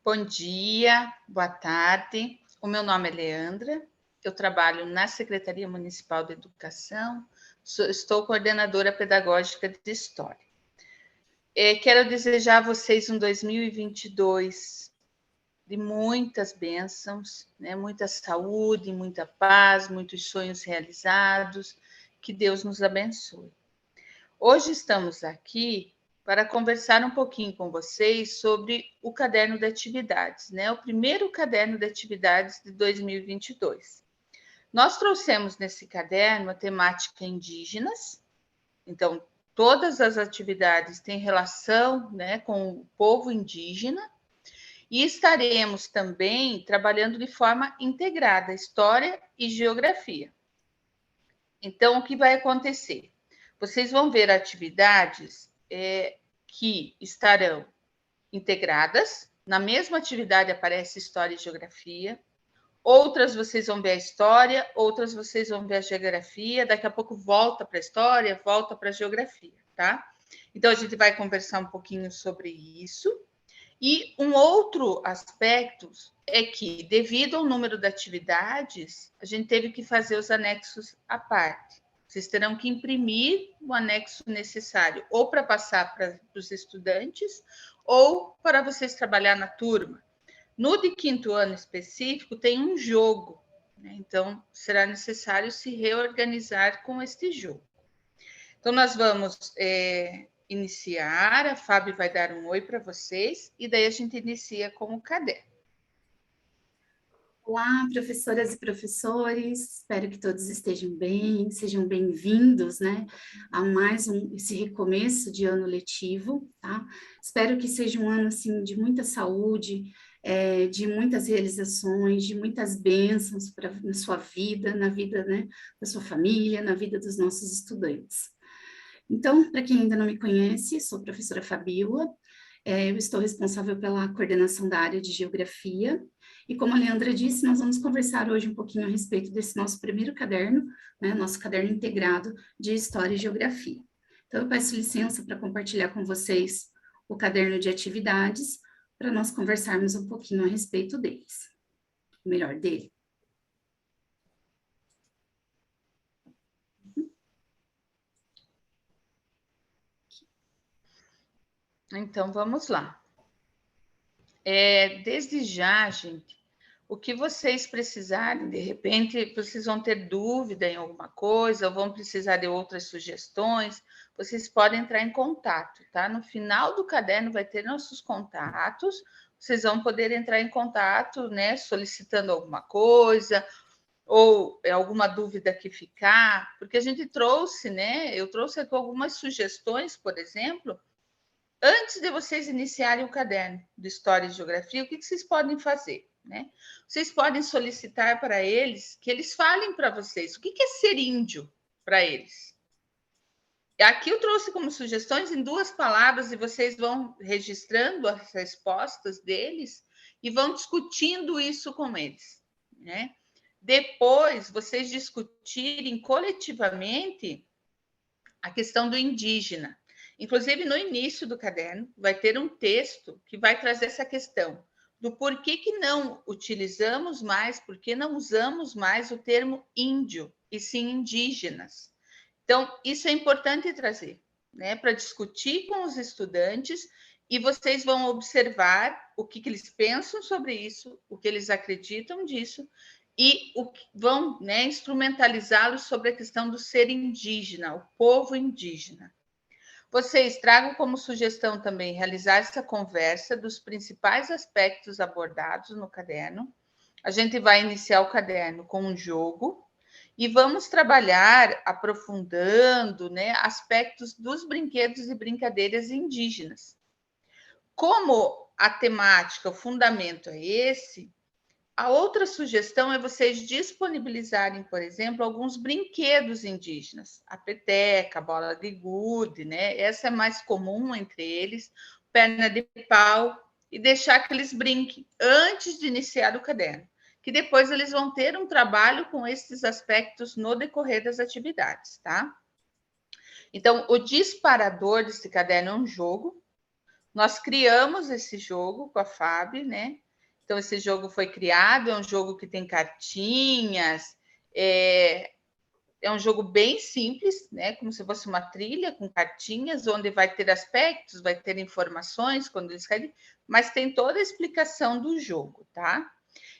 Bom dia, boa tarde. O meu nome é Leandra, eu trabalho na Secretaria Municipal de Educação, estou coordenadora pedagógica de História. Quero desejar a vocês um 2022 de muitas bênçãos, né? Muita saúde, muita paz, muitos sonhos realizados, que Deus nos abençoe. Hoje estamos aqui para conversar um pouquinho com vocês sobre o caderno de atividades, né? O primeiro caderno de atividades de 2022. Nós trouxemos nesse caderno a temática indígenas, então todas as atividades têm relação, né, com o povo indígena, e estaremos também trabalhando de forma integrada história e geografia. Então, o que vai acontecer? Vocês vão ver atividades que estarão integradas. Na mesma atividade aparece história e geografia. Outras vocês vão ver a história, outras vocês vão ver a geografia. Daqui a pouco volta para a história, volta para a geografia, tá? Então, a gente vai conversar um pouquinho sobre isso. E um outro aspecto é que, devido ao número de atividades, a gente teve que fazer os anexos à parte. Vocês terão que imprimir o anexo necessário, ou para passar para os estudantes, ou para vocês trabalhar na turma. No de quinto ano específico, tem um jogo, né? Então, será necessário se reorganizar com este jogo. Então, nós vamos iniciar, a Fábio vai dar um oi para vocês, e daí a gente inicia com o caderno. Olá, professoras e professores, espero que todos estejam bem, sejam bem-vindos, né, a mais esse recomeço de ano letivo, tá? Espero que seja um ano, assim, de muita saúde, de muitas realizações, de muitas bênçãos na sua vida, na vida, né, da sua família, na vida dos nossos estudantes. Então, para quem ainda não me conhece, sou a professora Fabíola, eu estou responsável pela coordenação da área de geografia, e como a Leandra disse, nós vamos conversar hoje um pouquinho a respeito desse nosso primeiro caderno, né, nosso caderno integrado de História e Geografia. Então, eu peço licença para compartilhar com vocês o caderno de atividades, para nós conversarmos um pouquinho a respeito deles, melhor, dele. Então, vamos lá. Desde já, gente, o que vocês precisarem, de repente, vocês vão ter dúvida em alguma coisa, ou vão precisar de outras sugestões, vocês podem entrar em contato, tá? No final do caderno vai ter nossos contatos, vocês vão poder entrar em contato, né, solicitando alguma coisa, ou alguma dúvida que ficar, porque a gente trouxe, né, eu trouxe aqui algumas sugestões, por exemplo, antes de vocês iniciarem o caderno de História e Geografia, o que vocês podem fazer? Né? Vocês podem solicitar para eles que eles falem para vocês o que é ser índio para eles. Aqui eu trouxe como sugestões em 2 palavras e vocês vão registrando as respostas deles e vão discutindo isso com eles. Né? Depois, vocês discutirem coletivamente a questão do indígena. Inclusive, no início do caderno, vai ter um texto que vai trazer essa questão do porquê que não utilizamos mais, por que não usamos mais o termo índio, e sim indígenas. Então, isso é importante trazer, né, para discutir com os estudantes, e vocês vão observar o que eles pensam sobre isso, o que eles acreditam disso, e vão, né, instrumentalizá-los sobre a questão do ser indígena, o povo indígena. Vocês tragam como sugestão também realizar essa conversa dos principais aspectos abordados no caderno. A gente vai iniciar o caderno com um jogo e vamos trabalhar aprofundando, né, aspectos dos brinquedos e brincadeiras indígenas. Como a temática, o fundamento é esse, a outra sugestão é vocês disponibilizarem, por exemplo, alguns brinquedos indígenas, a peteca, a bola de gude, né? Essa é mais comum entre eles, perna de pau, e deixar que eles brinquem antes de iniciar o caderno, que depois eles vão ter um trabalho com esses aspectos no decorrer das atividades, tá? Então, o disparador desse caderno é um jogo. Nós criamos esse jogo com a FAB, né? Então, esse jogo foi criado, é um jogo que tem cartinhas, é um jogo bem simples, né? Como se fosse uma trilha com cartinhas, onde vai ter aspectos, vai ter informações quando eles querem, mas tem toda a explicação do jogo, tá?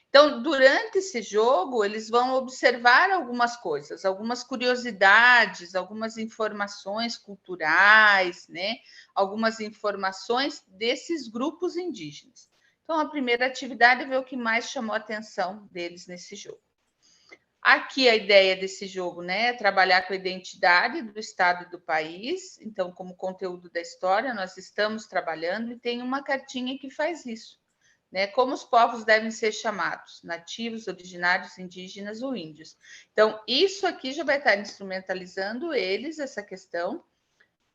Então, durante esse jogo, eles vão observar algumas coisas, algumas curiosidades, algumas informações culturais, né? Algumas informações desses grupos indígenas. Então, a primeira atividade é ver o que mais chamou a atenção deles nesse jogo. Aqui a ideia desse jogo, né, é trabalhar com a identidade do estado e do país. Então, como conteúdo da história, nós estamos trabalhando e tem uma cartinha que faz isso, né? Como os povos devem ser chamados, nativos, originários, indígenas ou índios. Então, isso aqui já vai estar instrumentalizando eles, essa questão,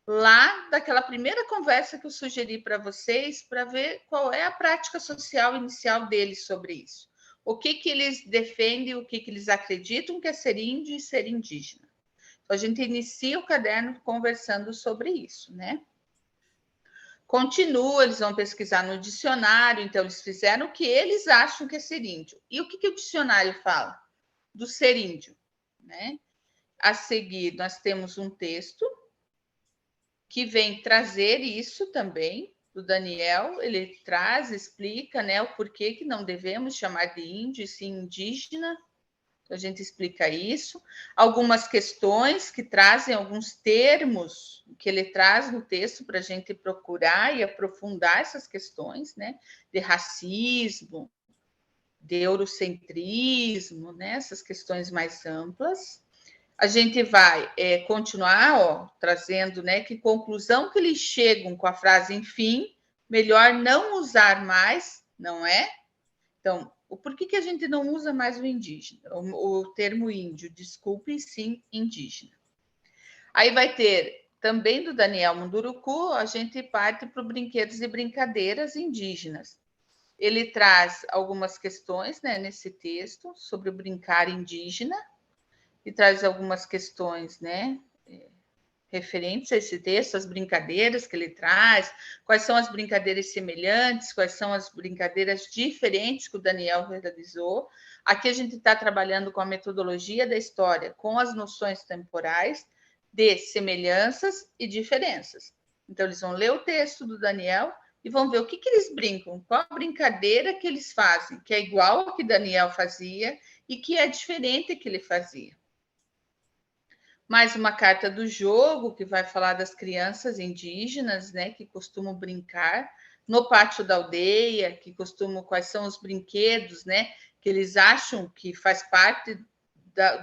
lá daquela primeira conversa que eu sugeri para vocês, para ver qual é a prática social inicial deles sobre isso. O que eles defendem, o que eles acreditam que é ser índio e ser indígena. Então, a gente inicia o caderno conversando sobre isso, né? Continua, eles vão pesquisar no dicionário, então eles fizeram o que eles acham que é ser índio. E o que o dicionário fala? Do ser índio, né? A seguir, nós temos um texto que vem trazer isso também, do Daniel, ele traz, explica, né, o porquê que não devemos chamar de índio, e sim indígena. A gente explica isso. Algumas questões que trazem alguns termos que ele traz no texto para a gente procurar e aprofundar essas questões, né? De racismo, de eurocentrismo, né? Essas questões mais amplas. A gente vai continuar trazendo, né? Que conclusão que eles chegam com a frase, enfim, melhor não usar mais, não é? Então, por que a gente não usa mais o indígena, o termo índio? Desculpe, sim, indígena. Aí vai ter também do Daniel Munduruku, a gente parte para o brinquedos e brincadeiras indígenas. Ele traz algumas questões, né, nesse texto sobre o brincar indígena e traz algumas questões, né, referentes a esse texto, as brincadeiras que ele traz, quais são as brincadeiras semelhantes, quais são as brincadeiras diferentes que o Daniel realizou. Aqui a gente está trabalhando com a metodologia da história, com as noções temporais de semelhanças e diferenças. Então, eles vão ler o texto do Daniel e vão ver o que eles brincam, qual a brincadeira que eles fazem, que é igual ao que Daniel fazia e que é diferente que ele fazia. Mais uma carta do jogo que vai falar das crianças indígenas, né, que costumam brincar no pátio da aldeia, que costumam, quais são os brinquedos, né, que eles acham que faz parte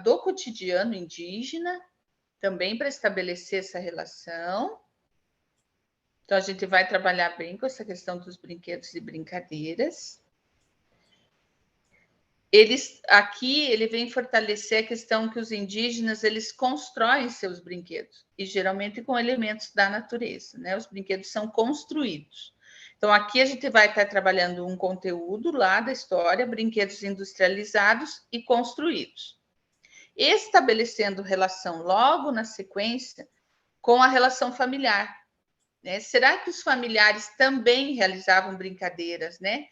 do cotidiano indígena, também para estabelecer essa relação. Então, a gente vai trabalhar bem com essa questão dos brinquedos e brincadeiras. Ele vem fortalecer a questão que os indígenas eles constroem seus brinquedos e geralmente com elementos da natureza, né? Os brinquedos são construídos. Então aqui a gente vai estar trabalhando um conteúdo lá da história, brinquedos industrializados e construídos, estabelecendo relação logo na sequência com a relação familiar, né? Será que os familiares também realizavam brincadeiras, né?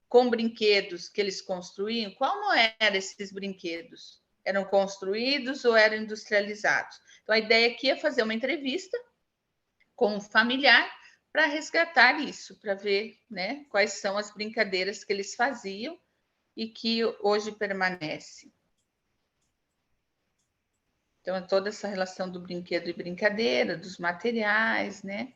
Com brinquedos que eles construíam, como eram esses brinquedos? Eram construídos ou eram industrializados? Então, a ideia aqui é fazer uma entrevista com um familiar para resgatar isso, para ver, né, quais são as brincadeiras que eles faziam e que hoje permanecem. Então, toda essa relação do brinquedo e brincadeira, dos materiais, né?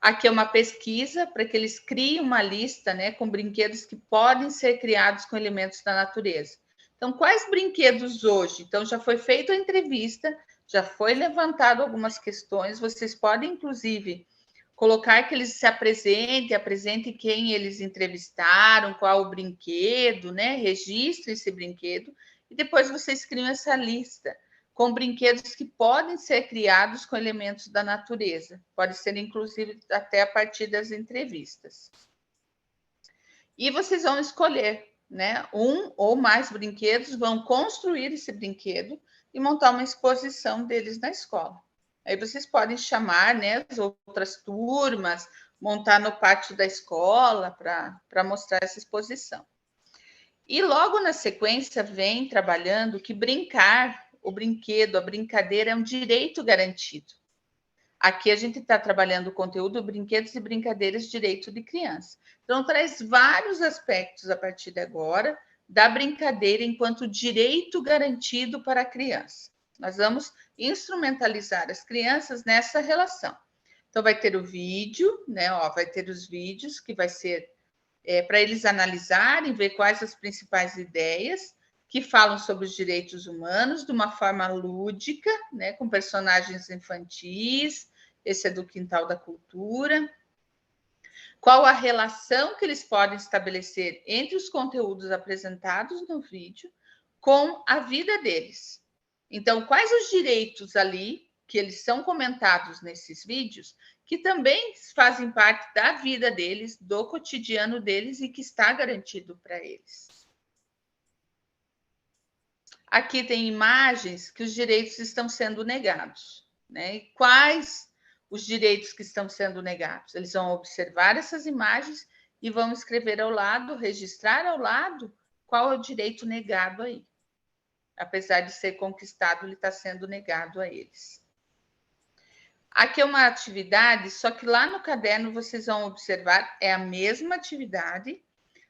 Aqui é uma pesquisa para que eles criem uma lista, né, com brinquedos que podem ser criados com elementos da natureza. Então, quais brinquedos hoje? Então, já foi feita a entrevista, já foi levantado algumas questões. Vocês podem, inclusive, colocar que eles se apresentem quem eles entrevistaram, qual o brinquedo, né? Registre esse brinquedo e depois vocês criam essa lista com brinquedos que podem ser criados com elementos da natureza. Pode ser, inclusive, até a partir das entrevistas. E vocês vão escolher, né? Um ou mais brinquedos, vão construir esse brinquedo e montar uma exposição deles na escola. Aí vocês podem chamar, né, as outras turmas, montar no pátio da escola para mostrar essa exposição. E logo na sequência vem trabalhando que brincar, o brinquedo, a brincadeira é um direito garantido. Aqui a gente está trabalhando o conteúdo brinquedos e brincadeiras, direito de criança. Então, traz vários aspectos a partir de agora da brincadeira enquanto direito garantido para a criança. Nós vamos instrumentalizar as crianças nessa relação. Então, vai ter o vídeo, né? Ó, vai ter os vídeos que vai ser para eles analisarem, ver quais as principais ideias que falam sobre os direitos humanos de uma forma lúdica, né, com personagens infantis. Esse é do Quintal da Cultura. Qual a relação que eles podem estabelecer entre os conteúdos apresentados no vídeo com a vida deles? Então, quais os direitos ali que eles são comentados nesses vídeos que também fazem parte da vida deles, do cotidiano deles e que está garantido para eles? Aqui tem imagens que os direitos estão sendo negados, né? E quais os direitos que estão sendo negados? Eles vão observar essas imagens e vão escrever ao lado, registrar ao lado qual é o direito negado aí. Apesar de ser conquistado, ele está sendo negado a eles. Aqui é uma atividade, só que lá no caderno vocês vão observar, é a mesma atividade,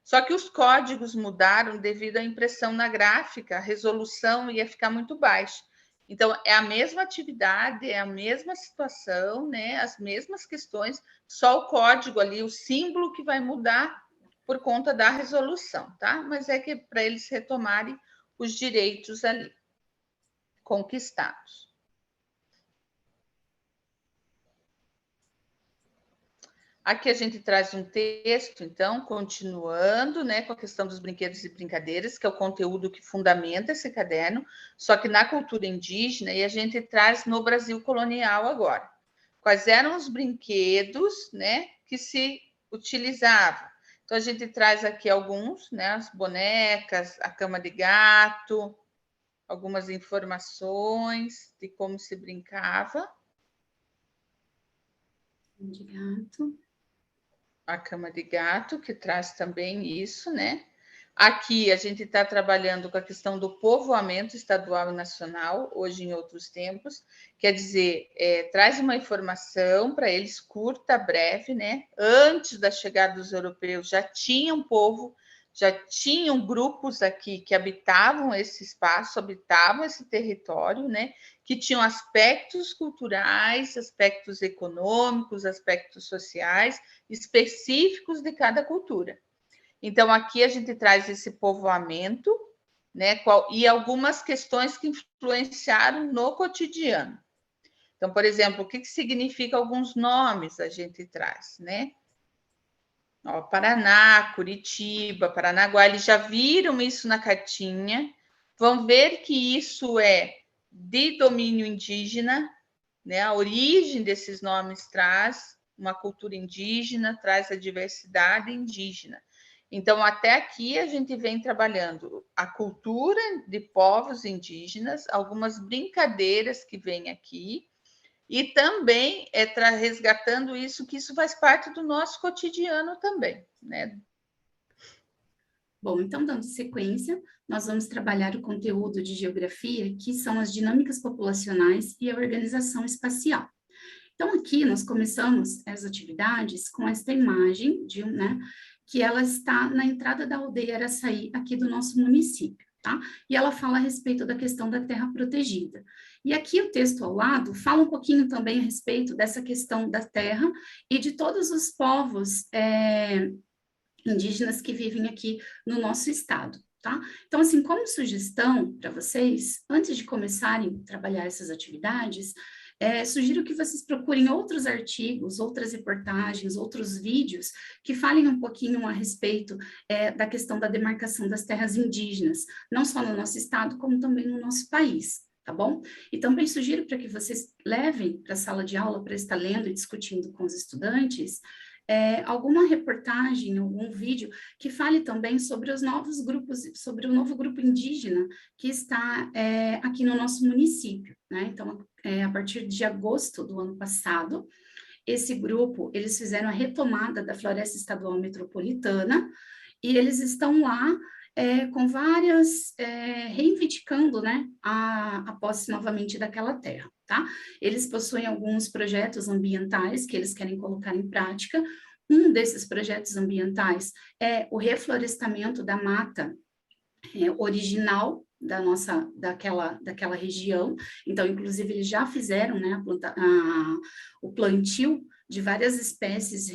só que os códigos mudaram devido à impressão na gráfica, a resolução ia ficar muito baixa. Então, é a mesma atividade, é a mesma situação, né? As mesmas questões, só o código ali, o símbolo que vai mudar por conta da resolução, tá? Mas é que para eles retomarem os direitos ali conquistados. Aqui a gente traz um texto, então, continuando, né, com a questão dos brinquedos e brincadeiras, que é o conteúdo que fundamenta esse caderno, só que na cultura indígena, e a gente traz no Brasil colonial agora. Quais eram os brinquedos, né, que se utilizavam? Então, a gente traz aqui alguns, né, as bonecas, a cama de gato, algumas informações de como se brincava. De gato. A cama de gato, que traz também isso, né? Aqui a gente está trabalhando com a questão do povoamento estadual e nacional, hoje em outros tempos, quer dizer, traz uma informação para eles curta, breve, né? Antes da chegada dos europeus já tinha um povo, já tinham grupos aqui que habitavam esse espaço, habitavam esse território, né? Que tinham aspectos culturais, aspectos econômicos, aspectos sociais específicos de cada cultura. Então, aqui a gente traz esse povoamento, né? E algumas questões que influenciaram no cotidiano. Então, por exemplo, o que significa alguns nomes a gente traz, né? Ó, Paraná, Curitiba, Paranaguá, eles já viram isso na cartinha, vão ver que isso é de domínio indígena, né? A origem desses nomes traz uma cultura indígena, traz a diversidade indígena. Então, até aqui a gente vem trabalhando a cultura de povos indígenas, algumas brincadeiras que vêm aqui, e também resgatando isso, que isso faz parte do nosso cotidiano também, né? Bom, então, dando sequência, nós vamos trabalhar o conteúdo de geografia, que são as dinâmicas populacionais e a organização espacial. Então, aqui nós começamos as atividades com esta imagem né, que ela está na entrada da aldeia Araçaí, aqui do nosso município, tá? E ela fala a respeito da questão da terra protegida. E aqui o texto ao lado fala um pouquinho também a respeito dessa questão da terra e de todos os povos indígenas que vivem aqui no nosso estado. Tá? Então, assim, como sugestão para vocês, antes de começarem a trabalhar essas atividades, sugiro que vocês procurem outros artigos, outras reportagens, outros vídeos que falem um pouquinho a respeito da questão da demarcação das terras indígenas, não só no nosso estado, como também no nosso país, tá bom? E também sugiro para que vocês levem para a sala de aula para estar lendo e discutindo com os estudantes alguma reportagem, algum vídeo que fale também sobre os novos grupos, sobre o novo grupo indígena que está aqui no nosso município, né? Então, a partir de agosto do ano passado, esse grupo, eles fizeram a retomada da Floresta Estadual Metropolitana, e eles estão lá com várias, reivindicando, né, a posse novamente daquela terra, tá? Eles possuem alguns projetos ambientais que eles querem colocar em prática. Um desses projetos ambientais é o reflorestamento da mata original daquela região. Então, inclusive, eles já fizeram, né, o plantio de várias espécies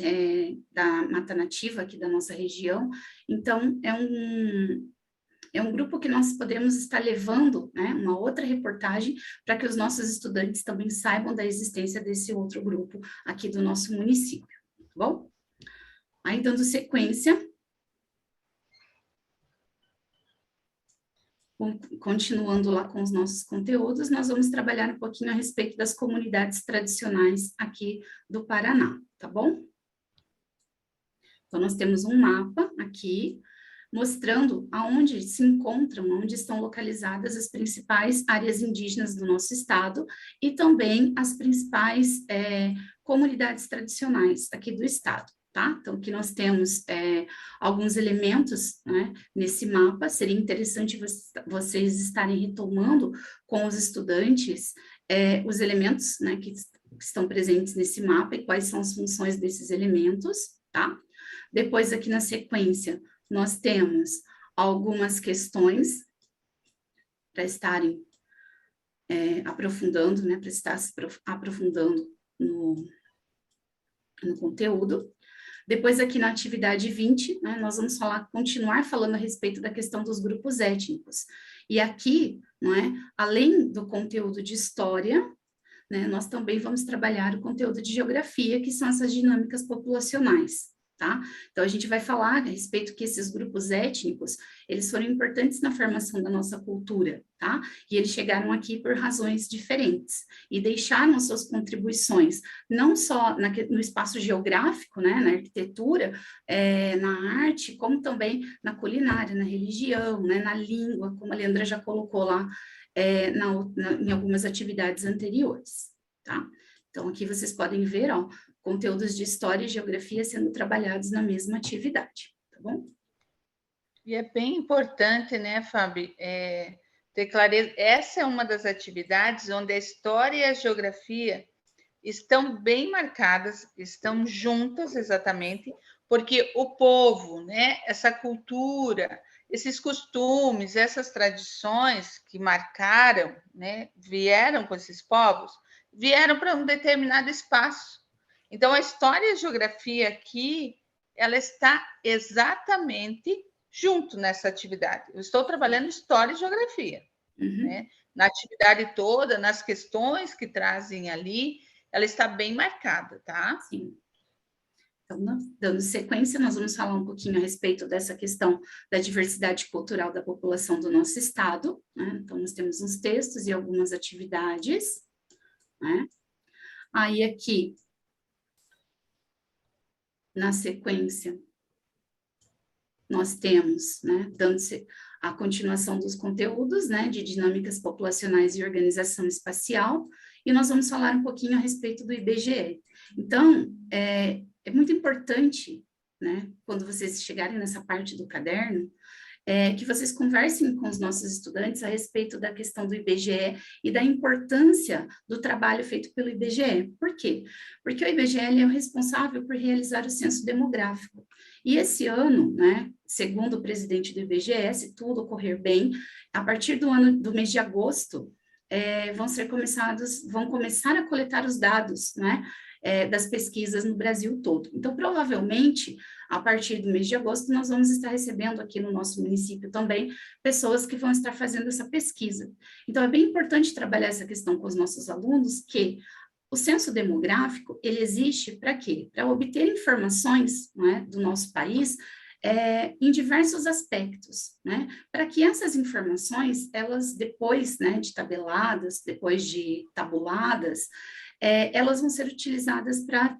da mata nativa aqui da nossa região. Então, é um grupo que nós podemos estar levando, né, uma outra reportagem para que os nossos estudantes também saibam da existência desse outro grupo aqui do nosso município, tá bom? Aí, dando sequência, continuando lá com os nossos conteúdos, nós vamos trabalhar um pouquinho a respeito das comunidades tradicionais aqui do Paraná, tá bom? Então, nós temos um mapa aqui, mostrando aonde se encontram, onde estão localizadas as principais áreas indígenas do nosso estado e também as principais comunidades tradicionais aqui do estado. Tá? Então, aqui nós temos alguns elementos, né, nesse mapa. Seria interessante vocês estarem retomando com os estudantes os elementos, né, que estão presentes nesse mapa e quais são as funções desses elementos, tá? Depois, aqui na sequência, nós temos algumas questões para estarem aprofundando, né, para estar se aprofundando no conteúdo. Depois, aqui na atividade 20, né, nós vamos continuar falando a respeito da questão dos grupos étnicos. E aqui, não é, além do conteúdo de história, né, nós também vamos trabalhar o conteúdo de geografia, que são essas dinâmicas populacionais. Tá? Então, a gente vai falar a respeito que esses grupos étnicos, eles foram importantes na formação da nossa cultura, tá? E eles chegaram aqui por razões diferentes e deixaram suas contribuições, não só no espaço geográfico, né, na arquitetura, na arte, como também na culinária, na religião, né, na língua, como a Leandra já colocou lá em algumas atividades anteriores, tá? Então, aqui vocês podem ver, ó, conteúdos de história e geografia sendo trabalhados na mesma atividade, tá bom? E é bem importante, né, Fábio, ter clareza. Essa é uma das atividades onde a história e a geografia estão bem marcadas, estão juntas exatamente, porque o povo, né, essa cultura, esses costumes, essas tradições que marcaram, né, vieram com esses povos, vieram para um determinado espaço. Então, a história e a geografia aqui, ela está exatamente junto nessa atividade. Eu estou trabalhando história e geografia, né? Na atividade toda, nas questões que trazem ali, ela está bem marcada, tá? Sim. Então, dando sequência, nós vamos falar um pouquinho a respeito dessa questão da diversidade cultural da população do nosso estado, né? Então, nós temos uns textos e algumas atividades, né? Aí, aqui, na sequência, nós temos, né, dando-se a continuação dos conteúdos, né, de dinâmicas populacionais e organização espacial, e nós vamos falar um pouquinho a respeito do IBGE. Então, é muito importante, né, quando vocês chegarem nessa parte do caderno, que vocês conversem com os nossos estudantes a respeito da questão do IBGE e da importância do trabalho feito pelo IBGE. Por quê? Porque o IBGE é o responsável por realizar o censo demográfico. E esse ano, né, segundo o presidente do IBGE, se tudo ocorrer bem, a partir do mês de agosto, vão começar a coletar os dados, né, das pesquisas no Brasil todo. Então, provavelmente, a partir do mês de agosto, nós vamos estar recebendo aqui no nosso município também pessoas que vão estar fazendo essa pesquisa. Então, é bem importante trabalhar essa questão com os nossos alunos, que o censo demográfico, ele existe para quê? Para obter informações, né, do nosso país, em diversos aspectos, né, para que essas informações, elas depois, né, de tabeladas, depois de tabuladas, elas vão ser utilizadas para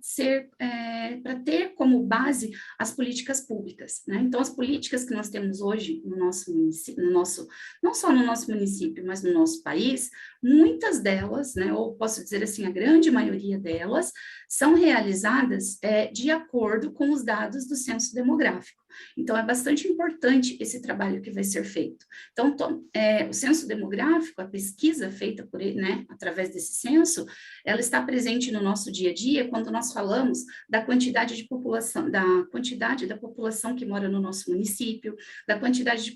ter como base as políticas públicas, né? Então, as políticas que nós temos hoje no nosso município, não só no nosso município, mas no nosso país, muitas delas, né, ou posso dizer assim, a grande maioria delas, são realizadas de acordo com os dados do censo demográfico. Então, é bastante importante esse trabalho que vai ser feito. Então, o censo demográfico, a pesquisa feita por ele, né, através desse censo, ela está presente no nosso dia a dia quando nós falamos da quantidade de população, da quantidade da população que mora no nosso município, da quantidade de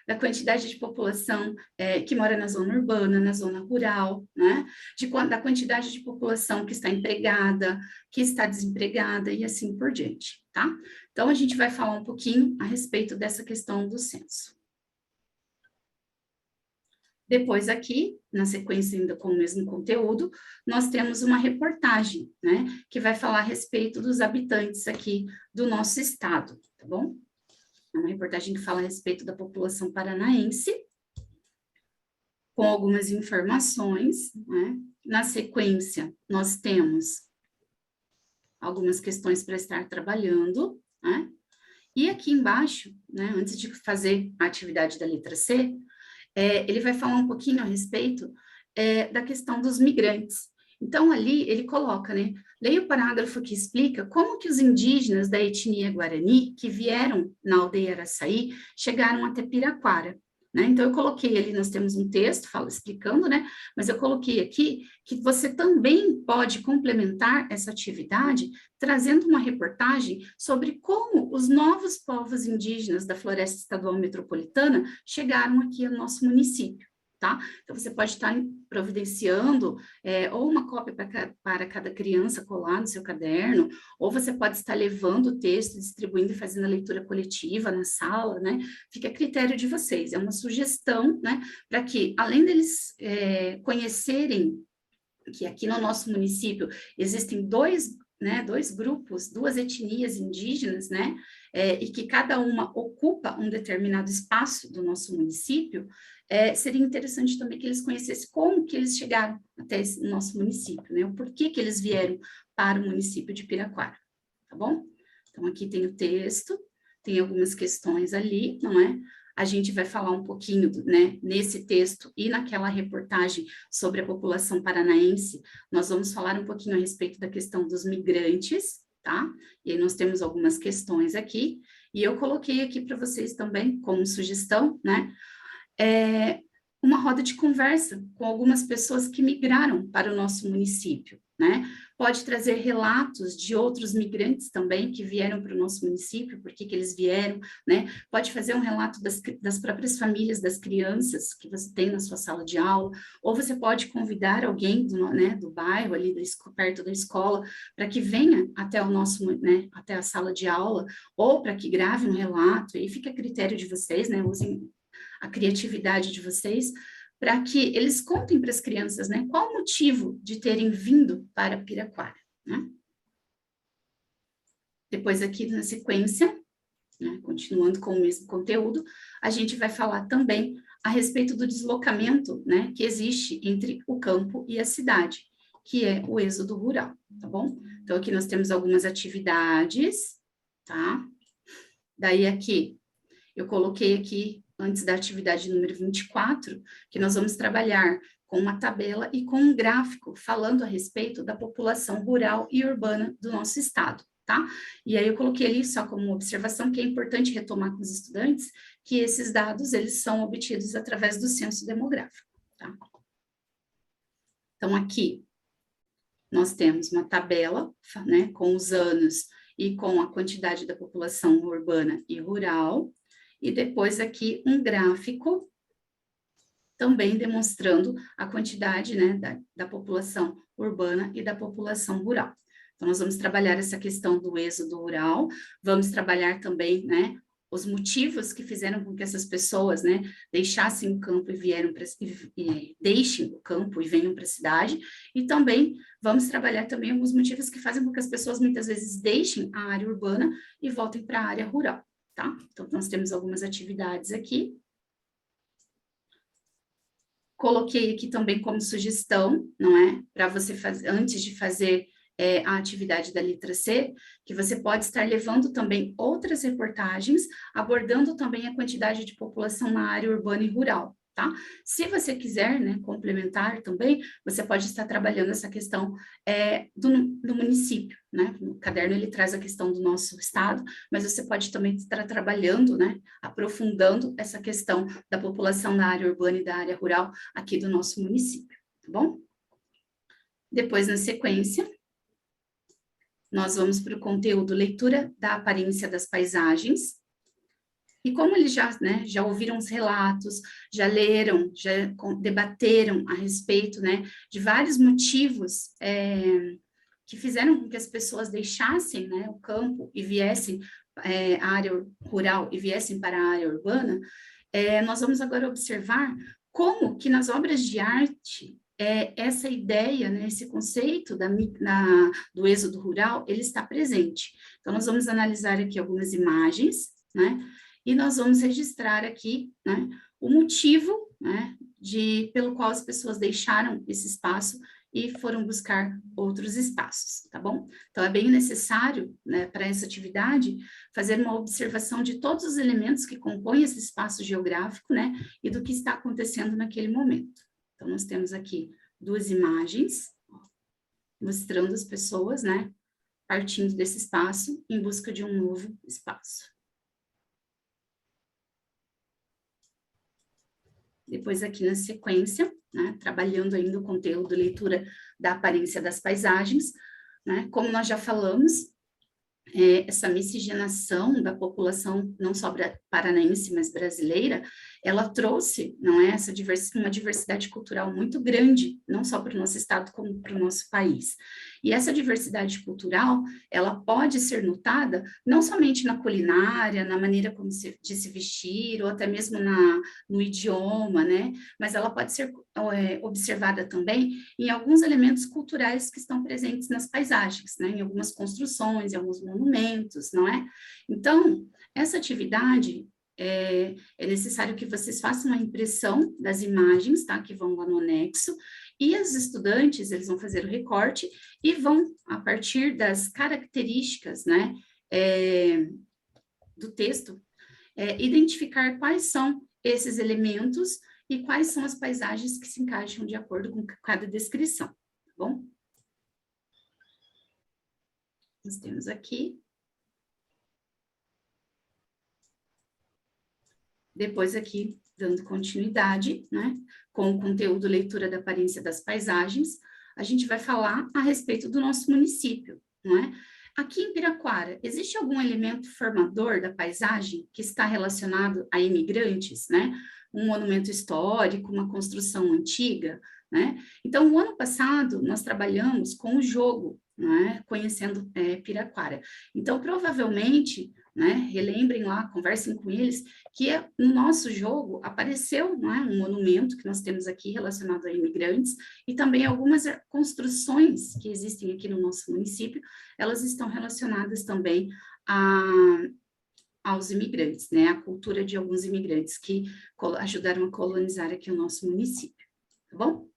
da quantidade de população que mora na zona urbana, na zona rural, né? Da quantidade de população que está empregada, que está desempregada e assim por diante, tá? Então, a gente vai falar um pouquinho a respeito dessa questão do censo. Depois aqui, na sequência ainda com o mesmo conteúdo, nós temos uma reportagem, né, que vai falar a respeito dos habitantes aqui do nosso estado, tá bom? É uma reportagem que fala a respeito da população paranaense, com algumas informações, né? Na sequência, nós temos algumas questões para estar trabalhando, né? E aqui embaixo, né, antes de fazer a atividade da letra C, ele vai falar um pouquinho a respeito da questão dos migrantes. Então, ali ele coloca, né, leia o parágrafo que explica como que os indígenas da etnia Guarani, que vieram na aldeia Araçaí, chegaram até Piraquara, né? Então, eu coloquei ali, nós temos um texto explicando, né, mas eu coloquei aqui que você também pode complementar essa atividade trazendo uma reportagem sobre como os novos povos indígenas da Floresta Estadual Metropolitana chegaram aqui ao nosso município, tá? Então, você pode estar providenciando ou uma cópia para cada criança colar no seu caderno, ou você pode estar levando o texto, distribuindo e fazendo a leitura coletiva na sala, né? Fica a critério de vocês. É uma sugestão, né? Para que, além deles conhecerem que aqui no nosso município existem dois grupos, duas etnias indígenas, né, e que cada uma ocupa um determinado espaço do nosso município, seria interessante também que eles conhecessem como que eles chegaram até esse nosso município, né, o porquê que eles vieram para o município de Piraquara, tá bom? Então, aqui tem o texto, tem algumas questões ali, não é? A gente vai falar um pouquinho, né, nesse texto e naquela reportagem sobre a população paranaense, nós vamos falar um pouquinho a respeito da questão dos migrantes, tá? E aí nós temos algumas questões aqui, e eu coloquei aqui para vocês também, como sugestão, né, uma roda de conversa com algumas pessoas que migraram para o nosso município, né? Pode trazer relatos de outros migrantes também que vieram para o nosso município, por que eles vieram, né? Pode fazer um relato das próprias famílias das crianças que você tem na sua sala de aula, ou você pode convidar alguém do bairro ali, perto da escola, para que venha até o nosso, né, até a sala de aula, ou para que grave um relato, e aí fica a critério de vocês, né? Usem a criatividade de vocês, para que eles contem para as crianças, né, qual o motivo de terem vindo para Piraquara, né? Depois aqui na sequência, né, continuando com o mesmo conteúdo, a gente vai falar também a respeito do deslocamento, né, que existe entre o campo e a cidade, que é o êxodo rural, tá bom? Então, aqui nós temos algumas atividades, tá? Daí aqui, eu coloquei aqui antes da atividade número 24, que nós vamos trabalhar com uma tabela e com um gráfico falando a respeito da população rural e urbana do nosso estado, tá? E aí eu coloquei ali só como uma observação que é importante retomar com os estudantes que esses dados, eles são obtidos através do censo demográfico, tá? Então, aqui, nós temos uma tabela, né, com os anos e com a quantidade da população urbana e rural, e depois aqui um gráfico também demonstrando a quantidade, né, da população urbana e da população rural. Então, nós vamos trabalhar essa questão do êxodo rural, vamos trabalhar também, né, os motivos que fizeram com que essas pessoas, né, deixassem o campo e vieram para deixem o campo e venham para a cidade, e também vamos trabalhar também alguns motivos que fazem com que as pessoas muitas vezes deixem a área urbana e voltem para a área rural. Tá? Então, nós temos algumas atividades aqui. Coloquei aqui também como sugestão, não é? Para você fazer, antes de fazer a atividade da letra C, que você pode estar levando também outras reportagens, abordando também a quantidade de população na área urbana e rural, tá? Se você quiser, né, complementar também, você pode estar trabalhando essa questão do município, né? No caderno ele traz a questão do nosso estado, mas você pode também estar trabalhando, né, aprofundando essa questão da população na área urbana e da área rural aqui do nosso município, tá bom? Depois, na sequência, nós vamos para o conteúdo leitura da aparência das paisagens. E como eles já, né, já ouviram os relatos, já leram, já debateram a respeito, né, de vários motivos que fizeram com que as pessoas deixassem, né, o campo e viessem a área rural e viessem para a área urbana, nós vamos agora observar como que nas obras de arte essa ideia, né, esse conceito do êxodo rural, ele está presente. Então, nós vamos analisar aqui algumas imagens, né, e nós vamos registrar aqui, né, o motivo, né, pelo qual as pessoas deixaram esse espaço e foram buscar outros espaços, tá bom? Então, é bem necessário, né, para essa atividade, fazer uma observação de todos os elementos que compõem esse espaço geográfico, né, e do que está acontecendo naquele momento. Então, nós temos aqui 2 imagens, mostrando as pessoas, né, partindo desse espaço em busca de um novo espaço. Depois aqui na sequência, né, trabalhando ainda o conteúdo leitura da aparência das paisagens, né, como nós já falamos, essa miscigenação da população, não só paranaense, mas brasileira, ela trouxe, não é, uma diversidade cultural muito grande, não só para o nosso estado, como para o nosso país. E essa diversidade cultural, ela pode ser notada não somente na culinária, na maneira de se vestir, ou até mesmo no idioma, né, mas ela pode ser observada também em alguns elementos culturais que estão presentes nas paisagens, né, em algumas construções, em alguns monumentos, não é? Então, essa atividade é necessário que vocês façam a impressão das imagens, tá? Que vão lá no anexo, e os estudantes, eles vão fazer o recorte e vão, a partir das características, né, do texto, identificar quais são esses elementos e quais são as paisagens que se encaixam de acordo com cada descrição, tá bom? Nós temos aqui. Depois aqui, dando continuidade, né, com o conteúdo leitura da aparência das paisagens, a gente vai falar a respeito do nosso município, não é? Aqui em Piraquara, existe algum elemento formador da paisagem que está relacionado a imigrantes, né? Um monumento histórico, uma construção antiga, né? Então, o ano passado, nós trabalhamos com o jogo, né? Conhecendo Piraquara. Então, provavelmente, né? Relembrem lá, conversem com eles, que no nosso jogo apareceu, não é, um monumento que nós temos aqui relacionado a imigrantes, e também algumas construções que existem aqui no nosso município, elas estão relacionadas também aos imigrantes, né, a cultura de alguns imigrantes que ajudaram a colonizar aqui o nosso município, tá bom?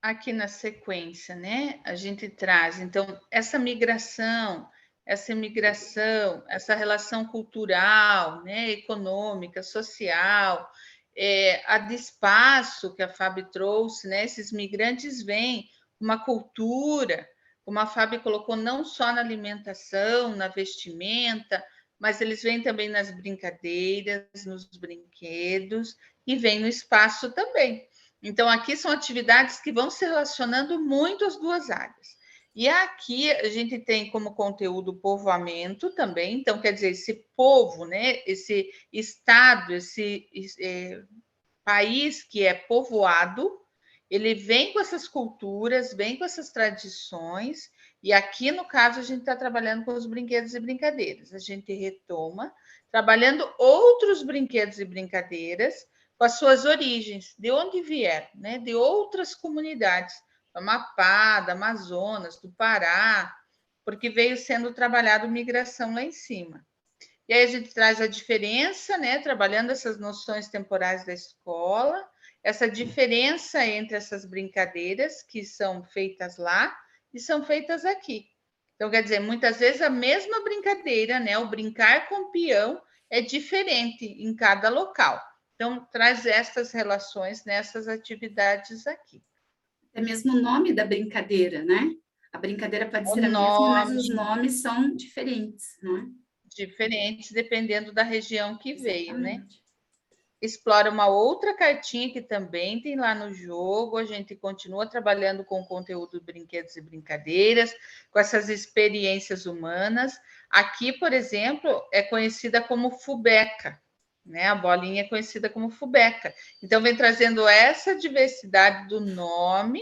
Aqui na sequência, né, a gente traz, então, essa imigração, essa relação cultural, né, econômica, social, a de espaço que a Fábio trouxe, né, esses migrantes vêm uma cultura, como a Fábio colocou, não só na alimentação, na vestimenta, mas eles vêm também nas brincadeiras, nos brinquedos, e vêm no espaço também. Então, aqui são atividades que vão se relacionando muito às duas áreas. E aqui a gente tem como conteúdo povoamento também, então, quer dizer, esse povo, né, esse estado, esse país que é povoado, ele vem com essas culturas, vem com essas tradições, e aqui, no caso, a gente está trabalhando com os brinquedos e brincadeiras. A gente retoma, trabalhando outros brinquedos e brincadeiras, com as suas origens, de onde vier, né? De outras comunidades, do Amapá, do Amazonas, do Pará, porque veio sendo trabalhado migração lá em cima. E aí a gente traz a diferença, né, trabalhando essas noções temporais da escola, essa diferença entre essas brincadeiras que são feitas lá e são feitas aqui. Então, quer dizer, muitas vezes a mesma brincadeira, né, o brincar com peão é diferente em cada local. Então, traz essas relações nessas atividades aqui. É mesmo o nome da brincadeira, né? A brincadeira pode ser a mesma, mas os nomes são diferentes, não é? Diferentes, dependendo da região que veio, né? Exatamente. Explora uma outra cartinha que também tem lá no jogo. A gente continua trabalhando com o conteúdo brinquedos e brincadeiras, com essas experiências humanas. Aqui, por exemplo, é conhecida como fubeca, né? A bolinha é conhecida como fubeca. Então, vem trazendo essa diversidade do nome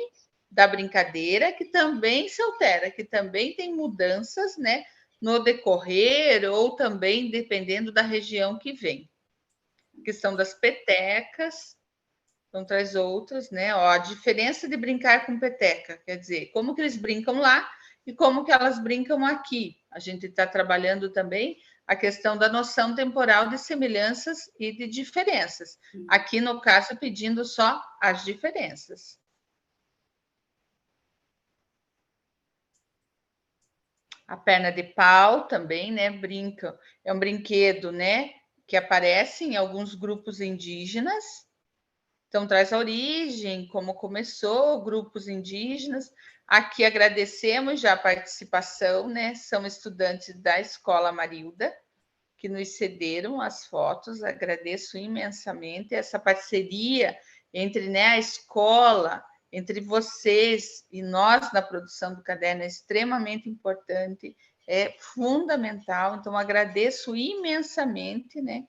da brincadeira, que também se altera, que também tem mudanças, né? No decorrer, ou também dependendo da região que vem. A questão das petecas, então traz outras, né? Ó, a diferença de brincar com peteca, quer dizer, como que eles brincam lá e como que elas brincam aqui. A gente está trabalhando também a questão da noção temporal de semelhanças e de diferenças. Aqui, no caso, pedindo só as diferenças. A perna de pau também, né? Brinca. É um brinquedo, né? Que aparece em alguns grupos indígenas. Então, traz a origem, como começou, grupos indígenas. Aqui agradecemos já a participação, né? São estudantes da Escola Marilda, que nos cederam as fotos. Agradeço imensamente essa parceria entre, né, a escola, entre vocês e nós na produção do caderno é extremamente importante, é fundamental. Então, agradeço imensamente, né?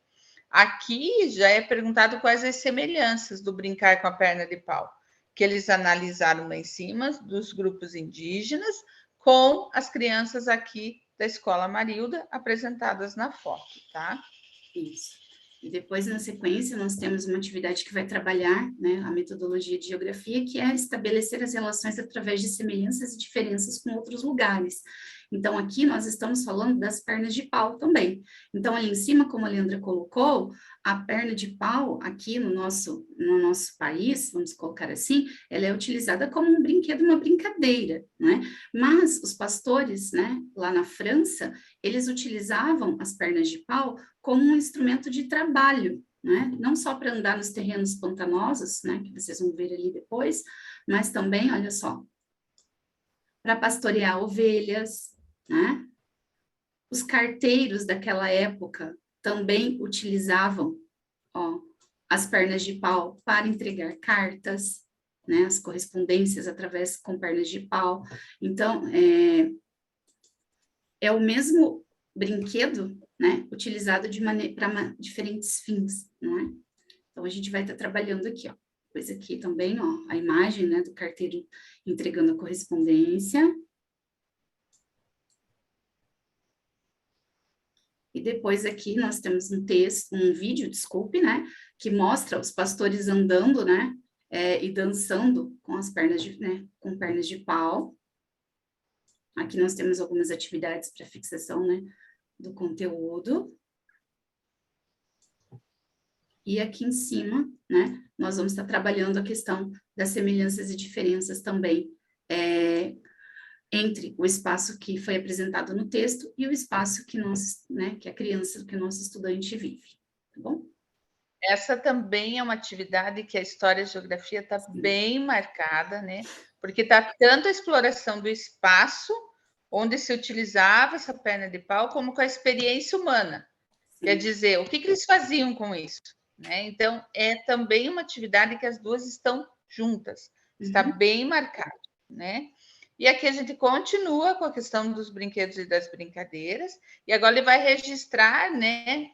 Aqui já é perguntado quais as semelhanças do brincar com a perna de pau, que eles analisaram lá em cima dos grupos indígenas com as crianças aqui da Escola Marilda apresentadas na foto, tá? Isso. E depois, na sequência, nós temos uma atividade que vai trabalhar, né, a metodologia de geografia, que é estabelecer as relações através de semelhanças e diferenças com outros lugares. Então, aqui nós estamos falando das pernas de pau também. Então, ali em cima, como a Leandra colocou, a perna de pau aqui no nosso país, vamos colocar assim, ela é utilizada como um brinquedo, uma brincadeira, né? Mas os pastores, né, lá na França, eles utilizavam as pernas de pau como um instrumento de trabalho, né? Não só para andar nos terrenos pantanosos, né, que vocês vão ver ali depois, mas também, olha só, para pastorear ovelhas, né? Os carteiros daquela época também utilizavam, ó, as pernas de pau para entregar cartas, né? As correspondências através com pernas de pau. Então, é o mesmo brinquedo, né, utilizado para diferentes fins, não é? Então, a gente vai estar trabalhando aqui, ó. Depois aqui também, ó, a imagem, né, do carteiro entregando a correspondência. E depois aqui nós temos um vídeo, desculpe, né, que mostra os pastores andando, né, e dançando com as pernas com pernas de pau. Aqui nós temos algumas atividades para fixação, né, do conteúdo. E aqui em cima, né, nós vamos estar trabalhando a questão das semelhanças e diferenças também entre o espaço que foi apresentado no texto e o espaço que que a criança, que o nosso estudante vive, tá bom? Essa também é uma atividade que a História e a Geografia está bem marcada, né? Porque está tanto a exploração do espaço, onde se utilizava essa perna de pau, como com a experiência humana. Sim. Quer dizer, o que eles faziam com isso? Né? Então, é também uma atividade que as duas estão juntas, está bem marcado, né? E aqui a gente continua com a questão dos brinquedos e das brincadeiras, e agora ele vai registrar, né,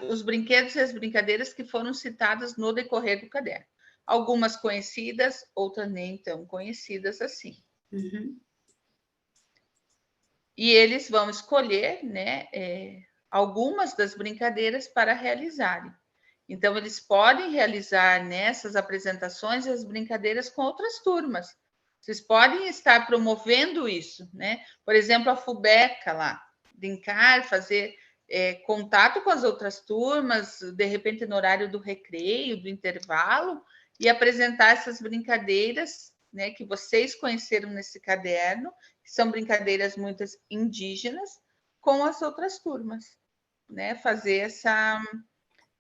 os brinquedos e as brincadeiras que foram citadas no decorrer do caderno. Algumas conhecidas, outras nem tão conhecidas assim. E eles vão escolher, né, algumas das brincadeiras para realizarem. Então, eles podem realizar nessas apresentações as brincadeiras com outras turmas. Vocês podem estar promovendo isso, né? Por exemplo, a Fubeca lá, brincar, fazer contato com as outras turmas, de repente no horário do recreio, do intervalo, e apresentar essas brincadeiras, né, que vocês conheceram nesse caderno, que são brincadeiras muitas indígenas, com as outras turmas, né? Fazer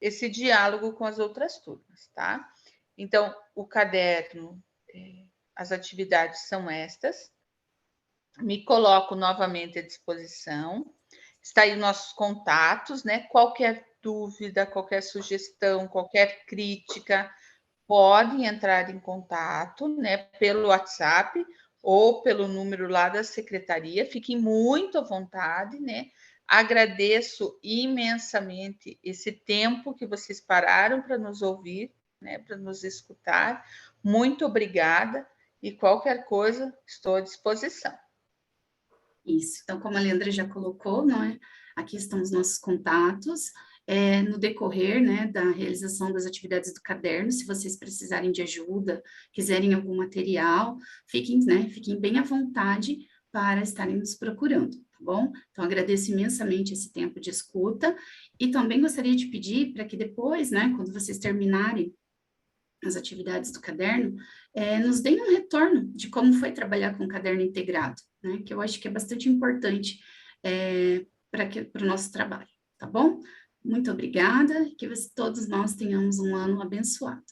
esse diálogo com as outras turmas, tá? Então, o caderno, as atividades são estas. Me coloco novamente à disposição. Está aí nossos contatos, né? Qualquer dúvida, qualquer sugestão, qualquer crítica, podem entrar em contato, né? Pelo WhatsApp ou pelo número lá da secretaria. Fiquem muito à vontade, né? Agradeço imensamente esse tempo que vocês pararam para nos ouvir, né? Para nos escutar. Muito obrigada e qualquer coisa estou à disposição. Isso. Então, como a Leandra já colocou, não é? Aqui estão os nossos contatos. No decorrer, né, da realização das atividades do caderno, se vocês precisarem de ajuda, quiserem algum material, fiquem bem à vontade para estarem nos procurando, tá bom? Então, agradeço imensamente esse tempo de escuta e também gostaria de pedir para que depois, né, quando vocês terminarem as atividades do caderno, nos deem um retorno de como foi trabalhar com o caderno integrado, né? Que eu acho que é bastante importante para o nosso trabalho, tá bom? Muito obrigada, que todos nós tenhamos um ano abençoado.